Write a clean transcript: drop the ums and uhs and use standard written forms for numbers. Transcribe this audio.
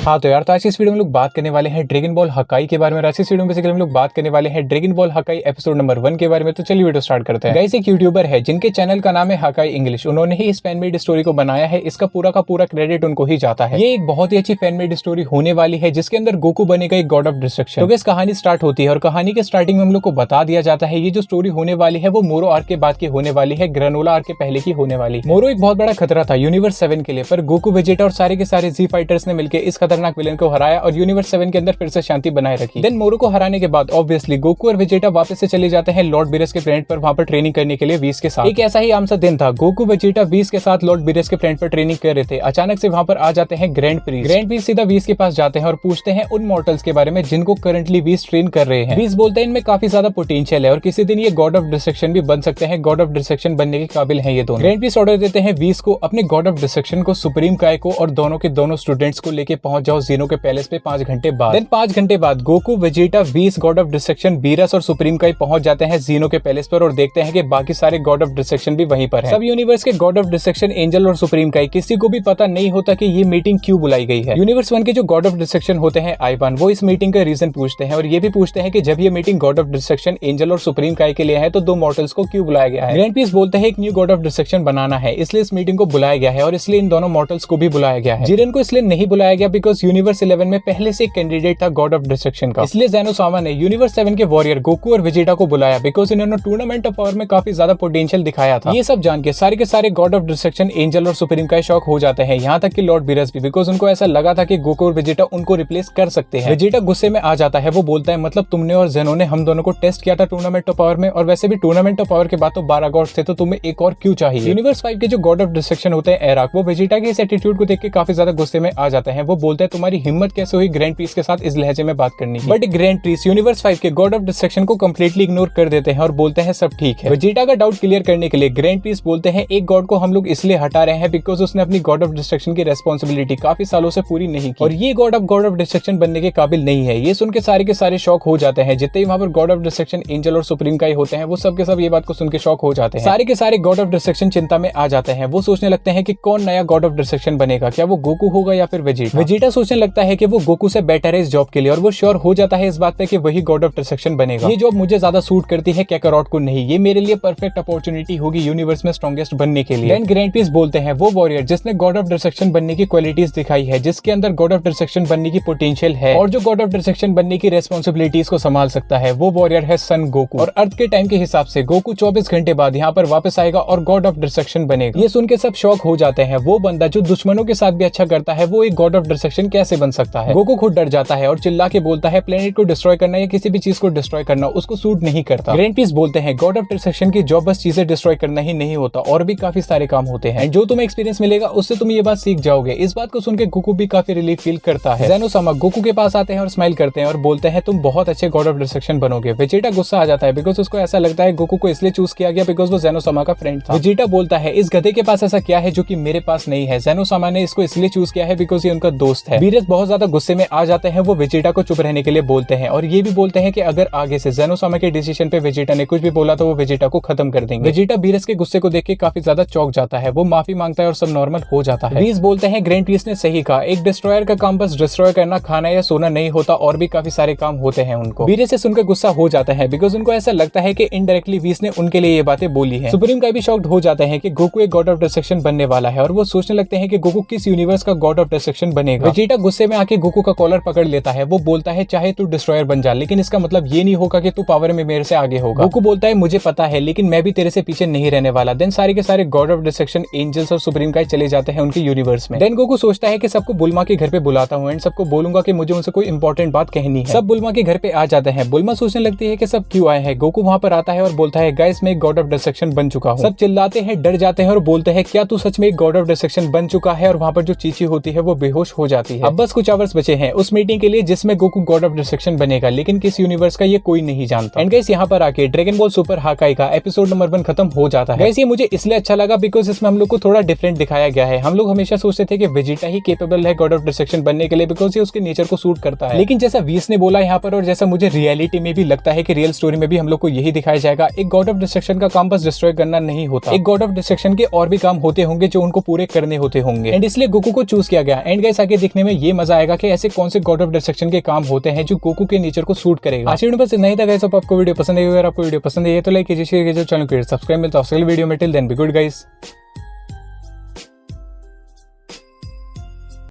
हाँ तो यार, तो आज इस वीडियो में लोग बात करने वाले हैं ड्रैगन बॉल हकाई के बारे में। आज इस वीडियो में बेसिकली हम लोग बात करने वाले हैं ड्रैगन बॉल हकाई एपिसोड नंबर 1 के बारे में। तो चलिए वीडियो स्टार्ट करते हैं। गाइस, एक यूट्यूबर है जिनके चैनल का नाम है हकाई इंग्लिश। उन्होंने ही इस फैन मेड स्टोरी को बनाया है। इसका पूरा का पूरा क्रेडिट उनको ही जाता है। ये एक बहुत ही अच्छी फैन मेड स्टोरी होने वाली है जिसके अंदर गोकू बनेगा एक गॉड ऑफ डिस्ट्रक्शन। तो गाइस, कहानी स्टार्ट होती है और कहानी के स्टार्टिंग में हम लोग को बता दिया जाता है ये जो स्टोरी होने वाली है वो मोरो आर्क के बाद की होने वाली है, ग्रेनोला आर्क के पहले की होने वाली। मोरो एक बहुत बड़ा खतरा था यूनिवर्स 7 के लिए, पर गोकू, वेजिटा और सारे के सारे जी फाइटर्स ने मिलकर इस खतरनाक विलेन को हराया और यूनिवर्स 7 के अंदर फिर से शांति बनाए रखी। देन मोरो को हराने के बाद ऑब्वियसली गोकू और वेजिटा वापस से चले जाते हैं लॉर्ड बीरस के प्लेनेट पर, वहां पर ट्रेनिंग करने के लिए वीस के साथ। एक ऐसा ही आम सा दिन था, गोकू वेजिटा वीस के साथ लॉर्ड बीरस के प्लेनेट पर ट्रेनिंग कर रहे थे। अचानक से वहां पर आ जाते हैं ग्रैंड प्रीस्ट सीधा वीस के पास जाते हैं और पूछते हैं उन मॉर्टल्स के बारे में जिनको करंटली वीस ट्रेन कर रहे हैं। वीस बोलते हैं इनमें काफी ज्यादा पोटेंशियल है और किसी दिन ये गॉड ऑफ डिस्ट्रक्शन भी बन सकते हैं। गॉड ऑफ डिस्ट्रक्शन बनने के काबिल हैं ये दोनों। ग्रैंड प्रीस्ट ऑर्डर देते हैं वीस को अपने गॉड ऑफ डिस्ट्रक्शन को, सुप्रीम काय को और दोनों के दोनों स्टूडेंट्स को लेके पहुंच जाओ जीनो के पैलेस पे 5 घंटे बाद। देन 5 घंटे बाद गोकू, वेजिटा, वीस, गॉड ऑफ डिस्ट्रक्शन, बीरस और सुप्रीम काय पहुंच जाते हैं जीनो के पैलेस पर और देखते हैं कि बाकी सारे गॉड ऑफ डिस्ट्रक्शन भी वहीं पर हैं। सब यूनिवर्स के गॉड ऑफ डिस्ट्रक्शन, एंजल और सुप्रीम काय, किसी को भी पता नहीं होता कि ये मीटिंग क्यों बुलाई गई है। यूनिवर्स 1 के जो गॉड ऑफ डिस्ट्रक्शन होते हैं आइवान, वो इस मीटिंग का रीजन पूछते हैं और ये भी पूछते हैं कि जब ये meeting God of destruction, angel और सुप्रीम काय के लिए है तो 2 मॉर्टल्स को क्यों बुलाया गया है। ग्रैंड प्रीस्ट बोलते हैं एक न्यू गॉड ऑफ डिस्ट्रक्शन बनाना है, इसलिए इस मीटिंग को बुलाया गया है और इसलिए इन दोनों मॉर्टल्स को भी बुलाया गया है। जिरेन को इसलिए नहीं बुलाया गया बिकॉज यूनिवर्स 11 में पहले से एक कैंडिडेट था गॉड ऑफ डिस्ट्रक्शन का। इसलिए ज़ेनोसामा ने यूनिवर्स 7 के वॉरियर गोकू और वेजिटा को बुलाया बिकॉज इन्होंने टूर्नामेंट ऑफ पावर में काफी ज्यादा पोटेंशियल दिखाया था। ये सब जान के सारे गॉड ऑफ डिस्ट्रक्शन, एंजल और सुप्रीम काय शॉक हो जाते हैं, यहाँ तक कि लॉर्ड बीरस भी, बिकॉज उनको ऐसा लगा था कि गोकू और वेजिटा उनको रिप्लेस कर सकते हैं। वेजिटा गुस्से में आ जाता है, वो बोलता है मतलब तुमने और जेनो ने हम दोनों को टेस्ट किया था टूर्नामेंट ऑफ पावर में, और वैसे भी टूर्नामेंट ऑफ पावर के बाद तो 12 गॉड्स थे तो तुम्हें एक और क्यों चाहिए। यूनिवर्स 5 के जो गॉड ऑफ डिस्ट्रक्शन होते हैं एराक, वो वेजिटा के इस एटीट्यूड को देख के काफी ज्यादा गुस्से में आ जाते हैं। वो बोलते हैं तुम्हारी हिम्मत कैसे हुई ग्रैंड प्रीस्ट के साथ इस लहजे में बात करनी। बट ग्रैंड प्रीस्ट यूनिवर्स 5 के गॉड ऑफ डिस्ट्रक्शन को कंप्लीटली इग्नोर कर देते हैं और बोलते हैं सब ठीक है। वेजिटा का डाउट क्लियर करने के लिए ग्रैंड प्रीस्ट बोलते हैं एक गॉड को हम लोग इसलिए हटा रहे हैं बिकॉज उसने अपनी गॉड ऑफ डिस्ट्रक्शन की रेस्पॉन्सिबिलिटी काफी सालों से पूरी नहीं की और ये गॉड ऑफ डिस्ट्रक्शन बनने के काबिल नहीं है। ये सुन के सारे शॉक हो जाते हैं। जितने ही वहां पर गॉड ऑफ डिस्ट्रक्शन, एंजल और सुप्रीम काय होते हैं वो सब के सब ये बात को सुन के शॉक हो जाते हैं। सारे के सारे गॉड ऑफ डिस्ट्रक्शन चिंता में आ जाते हैं। वो सोचने लगते हैं कि कौन नया गॉड ऑफ डिस्ट्रक्शन बनेगा, क्या वो गोकू होगा या फिर वेजिटा। वेजिटा सोचने लगता है कि वो गोकू से बेटर है इस जॉब के लिए और वो श्योर हो जाता है इस बात पे कि वही गॉड ऑफ डिस्ट्रक्शन बनेगा। ये जॉब मुझे ज्यादा सूट करती है कैकारोट को नहीं, ये मेरे लिए परफेक्ट अपॉर्चुनिटी होगी यूनिवर्स में स्ट्रॉन्गेस्ट बनने के लिए। ग्रैंड प्रीस्ट बोलते हैं वो वॉरियर जिसने गॉड ऑफ डिस्ट्रक्शन बनने की क्वालिटीज दिखाई है, जिसके अंदर गॉड ऑफ डिस्ट्रक्शन बनने की पोटेंशियल है और जो गॉड ऑफ डिस्ट्रक्शन बनने की रेस्पॉन्सिबिलिटीज को संभाल सकता है, वो वॉरियर है सन गोकू। और अर्थ के टाइम के हिसाब से गोकू 24 घंटे बाद यहाँ पर वापस आएगा और गॉड ऑफ डिस्ट्रक्शन बनेगा। ये सुन के सब शॉक हो जाते हैं। वो बंदा जो दुश्मनों के साथ भी अच्छा करता है वो एक गॉड ऑफ डिस्ट्रक्शन कैसे बन सकता है। गोकू खुद डर जाता है और चिल्ला के बोलता है प्लेनेट को डिस्ट्रॉय करना या किसी भी चीज को डिस्ट्रॉय करना उसको सूट नहीं करता। ग्रैंड प्रीस्ट बोलते हैं गॉड ऑफ डिस्ट्रक्शन की जॉब बस चीजें डिस्ट्रॉय करना ही नहीं होता, और भी काफी सारे काम होते हैं। जो तुम्हें एक्सपीरियंस मिलेगा उससे तुम ये बात सीख जाओगे। इस बात को सुनकर गोकू भी काफी रिलीफ फील करता है। ज़ेनोसामा गोकू के पास आते हैं और स्माइल करते हैं और बोलते हैं तुम बहुत अच्छे गॉड ऑफ डिस्ट्रक्शन बनोगे। वेजिटा गुस्सा आ जाता है बिकॉज उसको ऐसा लगता है गोकू को इसलिए चूज किया गया बिकॉज वो ज़ेनोसामा का फ्रेंड था। वेजिटा बोलता है इस गधे के पास ऐसा क्या है जो कि मेरे पास नहीं है। ज़ेनोसामा ने इसको इसलिए चूज किया है बिकॉज ये उनका दोस्त है। बीरस बहुत ज्यादा गुस्से में आ जाते हैं। वो वेजिटा को चुप रहने के लिए बोलते हैं और ये भी बोलते हैं कि अगर आगे से ज़ेनोसामा के डिसीजन पे वेजिटा ने कुछ भी बोला तो वो वेजिटा को खत्म कर देंगे। वेजिटा बीरस के गुस्से को देख के काफी ज्यादा चौंक जाता है। वो माफी मांगता है और सब नॉर्मल हो जाता है। वीस बोलते हैं ग्रैंड प्रीस्ट ने सही कहा, एक डिस्ट्रॉयर का काम बस डिस्ट्रॉय करना, खाना या सोना नहीं होता, और भी काफी सारे काम होते हैं उनको। बीरस से सुनकर गुस्सा हो जाता है बिकॉज उनको ऐसा लगता है कि इनडायरेक्टली वीस ने उनके लिए ये बातें बोली है। सुप्रीम काय भी शॉक्ड हो जाते हैं कि गोकू एक गॉड ऑफ डिस्ट्रक्शन बनने वाला है और वो सोचने लगते हैं कि गोकू किस यूनिवर्स का गॉड ऑफ डिस्ट्रक्शन बनेगा। वेजिटा गुस्से में आके गोकू का कॉलर पकड़ लेता है। वो बोलता है चाहे तू डिस्ट्रॉयर बन जा लेकिन इसका मतलब ये नहीं होगा कि तू पावर में मेरे से आगे होगा। गोकू बोलता है मुझे पता है लेकिन मैं भी तेरे से पीछे नहीं रहने वाला। देन सारे के सारे गॉड ऑफ डिस्ट्रक्शन, एंजल्स और सुप्रीम काय चले जाते हैं उनके यूनिवर्स में। देन गोकू सोचता है कि सबको बुल्मा के घर पे बुलाता हूँ एंड सबको बोलूंगा कि मुझे उनसे कोई इंपॉर्टेंट बात कहनी है। सब बुल्मा के घर पे आ जाते हैं। बुल्मा सोचने लगती है कि सब क्यों आए हैं। गोकू वहां पर आता है और बोलता है गाइस मैं एक गॉड ऑफ डिस्ट्रक्शन बन चुका हूँ। सब चिल्लाते हैं, डर जाते हैं और बोलते हैं क्या तू सच में एक गॉड ऑफ डिस्ट्रक्शन बन चुका है। और वहां पर जो चीची होती है वो बेहोश हो जाती है। अब बस कुछ आवर्स बचे हैं उस मीटिंग के लिए जिसमें गोकू गॉड ऑफ डिस्ट्रक्शन बनेगा, लेकिन किस यूनिवर्स का ये कोई नहीं जानता। एंड गाइस यहाँ पर आके ड्रैगन बॉल सुपर हकाई का एपिसोड नंबर 1 खत्म हो जाता है। गाइस ये मुझे इसलिए अच्छा लगा बिकॉज इसमें हम लोग को थोड़ा डिफरेंट दिखाया गया है। हम लोग हमेशा सोचते थे कि वेजिटा ही केपेबल है गॉड ऑफ डिस्ट्रक्शन बनने के लिए बिकॉज ये उसके नेचर को सूट करता है, लेकिन जैसा वीस ने बोला यहाँ पर और जैसा मुझे रियलिटी में भी लगता है कि रियल स्टोरी में भी हम लोग को यही दिखाया जाएगा, एक गॉड ऑफ डिस्ट्रक्शन का काम बस डिस्ट्रॉय करना नहीं होता। एक गॉड ऑफ डिस्ट्रक्शन के और भी काम होते होंगे जो उनको पूरे करने होते होंगे एंड इसलिए गोकू को चूज किया गया। एंड गाइस आगे दिखने में ये मजा आएगा कि ऐसे कौन से गॉड ऑफ डिस्ट्रक्शन के काम होते हैं जो गोकू के नेचर को सूट करेगा। आज वीडियो बस इतना ही था गाइस। आपको वीडियो पसंद है, अगर आपको वीडियो पसंद है तो लाइक कीजिए, शेयर कीजिए, चैनल को सब्सक्राइब। मिलता है अगली वीडियो में। Till then be good guys.